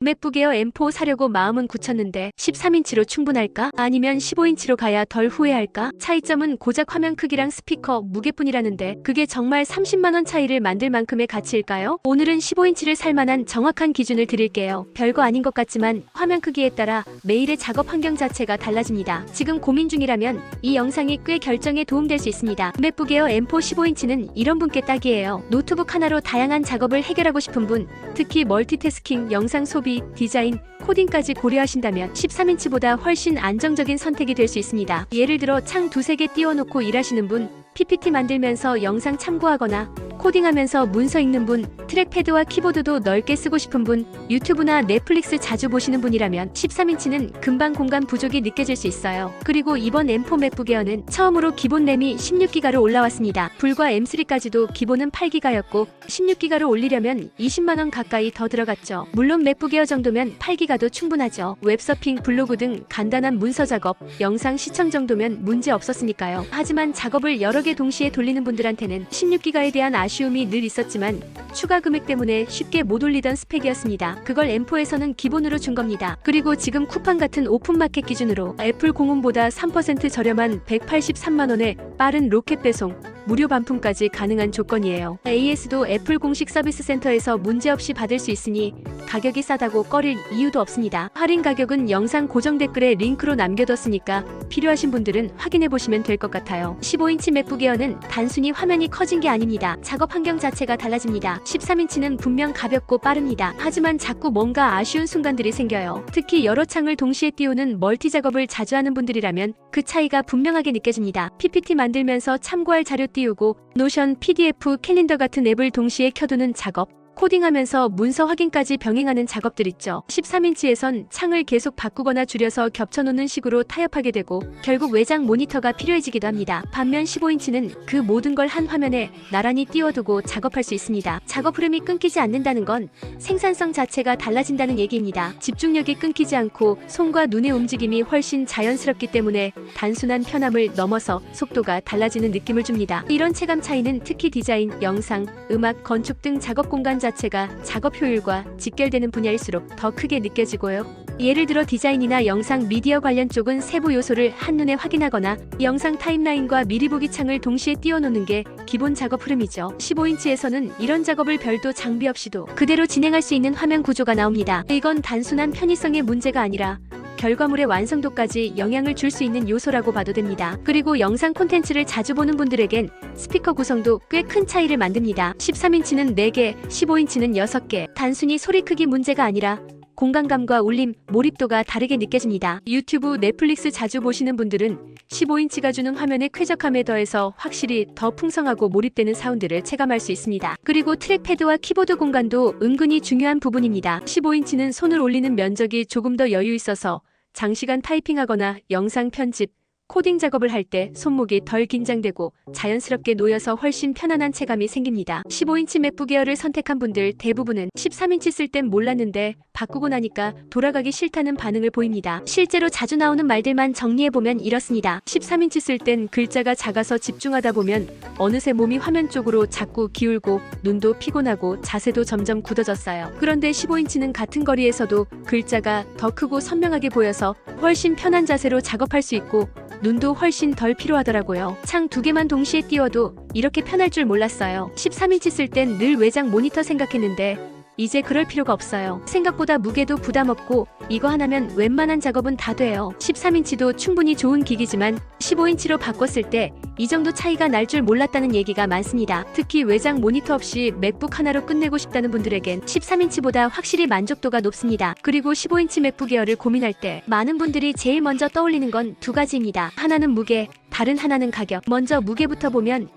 맥북에어 M4 사려고 마음은 굳혔는데 13인치로 충분할까? 아니면 15인치로 가야 덜 후회할까? 차이점은 고작 화면 크기랑 스피커, 무게뿐이라는데 그게 정말 30만원 차이를 만들 만큼의 가치일까요? 오늘은 15인치를 살만한 정확한 기준을 드릴게요. 별거 아닌 것 같지만 화면 크기에 따라 매일의 작업 환경 자체가 달라집니다. 지금 고민 중이라면 이 영상이 꽤 결정에 도움될 수 있습니다. 맥북에어 M4 15인치는 이런 분께 딱이에요. 노트북 하나로 다양한 작업을 해결하고 싶은 분, 특히 멀티태스킹, 영상 소비, 디자인, 코딩까지 고려하신다면 13인치보다 훨씬 안정적인 선택이 될 수 있습니다. 예를 들어 창 두세 개 띄워놓고 일하시는 분, PPT 만들면서 영상 참고하거나 코딩하면서 문서 읽는 분, 트랙패드와 키보드도 넓게 쓰고 싶은 분, 유튜브나 넷플릭스 자주 보시는 분이라면 13인치는 금방 공간 부족이 느껴질 수 있어요. 그리고 이번 M4 맥북 에어는 처음으로 기본 램이 16기가로 올라왔습니다. 불과 M3까지도 기본은 8기가였고 16기가로 올리려면 20만원 가까이 더 들어갔죠. 물론 맥북 에어 정도면 8기가도 충분하죠. 웹서핑, 블로그 등 간단한 문서 작업, 영상 시청 정도면 문제 없었으니까요. 하지만 작업을 여러 개 동시에 돌리는 분들한테는 16기가에 대한 아쉬움이 늘 있었지만 추가 금액 때문에 쉽게 못 올리던 스펙이었습니다. 그걸 M4에서는 기본으로 준 겁니다. 그리고 지금 쿠팡 같은 오픈마켓 기준으로 애플 공홈보다 3% 저렴한 183만원에 빠른 로켓 배송, 무료 반품까지 가능한 조건이에요. AS도 애플 공식 서비스 센터에서 문제없이 받을 수 있으니 가격이 싸다고 꺼릴 이유도 없습니다. 할인 가격은 영상 고정 댓글에 링크로 남겨뒀으니까 필요하신 분들은 확인해보시면 될 것 같아요. 15인치 맥북 에어는 단순히 화면이 커진 게 아닙니다. 작업 환경 자체가 달라집니다. 13인치는 분명 가볍고 빠릅니다. 하지만 자꾸 뭔가 아쉬운 순간들이 생겨요. 특히 여러 창을 동시에 띄우는 멀티 작업을 자주 하는 분들이라면 그 차이가 분명하게 느껴집니다. PPT 만들면서 참고할 자료 띄우고 노션, PDF, 캘린더 같은 앱을 동시에 켜두는 작업, 코딩하면서 문서 확인까지 병행하는 작업들 있죠. 13인치에선 창을 계속 바꾸거나 줄여서 겹쳐놓는 식으로 타협하게 되고 결국 외장 모니터가 필요해지기도 합니다. 반면 15인치는 그 모든 걸 한 화면에 나란히 띄워두고 작업할 수 있습니다. 작업 흐름이 끊기지 않는다는 건 생산성 자체가 달라진다는 얘기입니다. 집중력이 끊기지 않고 손과 눈의 움직임이 훨씬 자연스럽기 때문에 단순한 편함을 넘어서 속도가 달라지는 느낌을 줍니다. 이런 체감 차이는 특히 디자인, 영상, 음악, 건축 등 작업 공간 자체가 작업 효율과 직결되는 분야일수록 더 크게 느껴지고요. 예를 들어 디자인이나 영상, 미디어 관련 쪽은 세부 요소를 한눈에 확인하거나 영상 타임라인과 미리 보기 창을 동시에 띄워놓는 게 기본 작업 흐름이죠. 15인치에서는 이런 작업을 별도 장비 없이도 그대로 진행할 수 있는 화면 구조가 나옵니다. 이건 단순한 편의성의 문제가 아니라 결과물의 완성도까지 영향을 줄 수 있는 요소라고 봐도 됩니다. 그리고 영상 콘텐츠를 자주 보는 분들에겐 스피커 구성도 꽤 큰 차이를 만듭니다. 13인치는 4개, 15인치는 6개. 단순히 소리 크기 문제가 아니라 공간감과 울림, 몰입도가 다르게 느껴집니다. 유튜브, 넷플릭스 자주 보시는 분들은 15인치가 주는 화면의 쾌적함에 더해서 확실히 더 풍성하고 몰입되는 사운드를 체감할 수 있습니다. 그리고 트랙패드와 키보드 공간도 은근히 중요한 부분입니다. 15인치는 손을 올리는 면적이 조금 더 여유 있어서 장시간 타이핑하거나 영상 편집, 코딩 작업을 할 때 손목이 덜 긴장되고 자연스럽게 놓여서 훨씬 편안한 체감이 생깁니다. 15인치 맥북 에어를 선택한 분들 대부분은 13인치 쓸 땐 몰랐는데 바꾸고 나니까 돌아가기 싫다는 반응을 보입니다. 실제로 자주 나오는 말들만 정리해보면 이렇습니다. 13인치 쓸 땐 글자가 작아서 집중하다 보면 어느새 몸이 화면 쪽으로 자꾸 기울고 눈도 피곤하고 자세도 점점 굳어졌어요. 그런데 15인치는 같은 거리에서도 글자가 더 크고 선명하게 보여서 훨씬 편한 자세로 작업할 수 있고 눈도 훨씬 덜 피로하더라고요. 창 2개만 동시에 띄워도 이렇게 편할 줄 몰랐어요. 13인치 쓸 땐 늘 외장 모니터 생각했는데 이제 그럴 필요가 없어요. 생각보다 무게도 부담 없고 이거 하나면 웬만한 작업은 다 돼요. 13인치도 충분히 좋은 기기지만 15인치로 바꿨을 때 이 정도 차이가 날 줄 몰랐다는 얘기가 많습니다. 특히 외장 모니터 없이 맥북 하나로 끝내고 싶다는 분들에겐 13인치보다 확실히 만족도가 높습니다. 그리고 15인치 맥북 에어를 고민할 때 많은 분들이 제일 먼저 떠올리는 건 두 가지입니다. 하나는 무게, 다른 하나는 가격. 먼저 무게부터 보면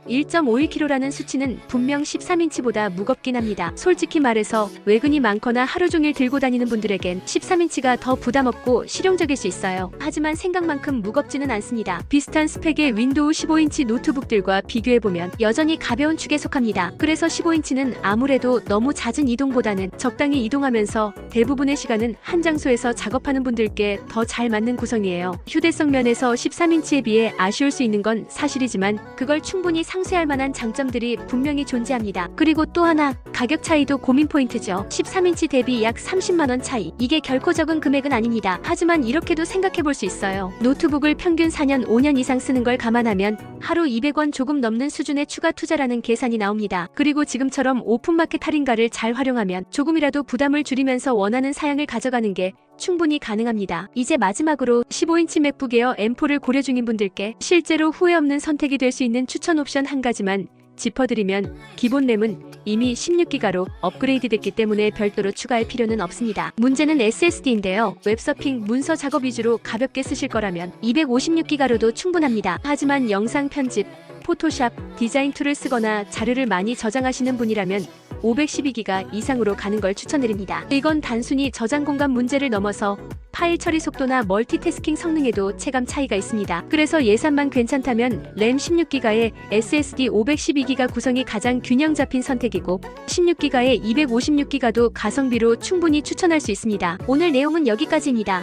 1.51kg라는 수치는 분명 13인치보다 무겁긴 합니다. 솔직히 말해서 외근이 많거나 하루 종일 들고 다니는 분들에겐 13인치가 더 부담없고 실용적일 수 있어요. 하지만 생각만큼 무겁지는 않습니다. 비슷한 스펙의 윈도우 15인치 노트북들과 비교해보면 여전히 가벼운 축에 속합니다. 그래서 15인치는 아무래도 너무 잦은 이동보다는 적당히 이동하면서 대부분의 시간은 한 장소에서 작업하는 분들께 더 잘 맞는 구성이에요. 휴대성 면에서 13인치에 비해 아쉬울 가져올 수 있는 건 사실이지만 그걸 충분히 상쇄할 만한 장점들이 분명히 존재합니다. 그리고 또 하나, 가격 차이도 고민 포인트죠. 13인치 대비 약 30만원 차이. 이게 결코 적은 금액은 아닙니다. 하지만 이렇게도 생각해 볼 수 있어요. 노트북을 평균 4년, 5년 이상 쓰는 걸 감안하면 하루 200원 조금 넘는 수준의 추가 투자라는 계산이 나옵니다. 그리고 지금처럼 오픈마켓 할인가를 잘 활용하면 조금이라도 부담을 줄이면서 원하는 사양을 가져가는 게 충분히 가능합니다. 이제 마지막으로 15인치 맥북 에어 M4를 고려 중인 분들께 실제로 후회 없는 선택이 될 수 있는 추천 옵션 한 가지만 짚어드리면, 기본 램은 이미 16기가로 업그레이드 됐기 때문에 별도로 추가할 필요는 없습니다. 문제는 SSD인데요. 웹서핑, 문서 작업 위주로 가볍게 쓰실 거라면 256기가로도 충분합니다. 하지만 영상 편집, 포토샵, 디자인 툴을 쓰거나 자료를 많이 저장하시는 분이라면 512기가 이상으로 가는 걸 추천드립니다. 이건 단순히 저장 공간 문제를 넘어서 파일 처리 속도나 멀티태스킹 성능에도 체감 차이가 있습니다. 그래서 예산만 괜찮다면 램 16기가에 SSD 512기가 구성이 가장 균형 잡힌 선택이고, 16기가에 256기가도 가성비로 충분히 추천할 수 있습니다. 오늘 내용은 여기까지입니다.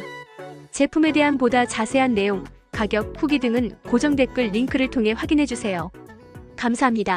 제품에 대한 보다 자세한 내용, 가격, 후기 등은 고정 댓글 링크를 통해 확인해주세요. 감사합니다.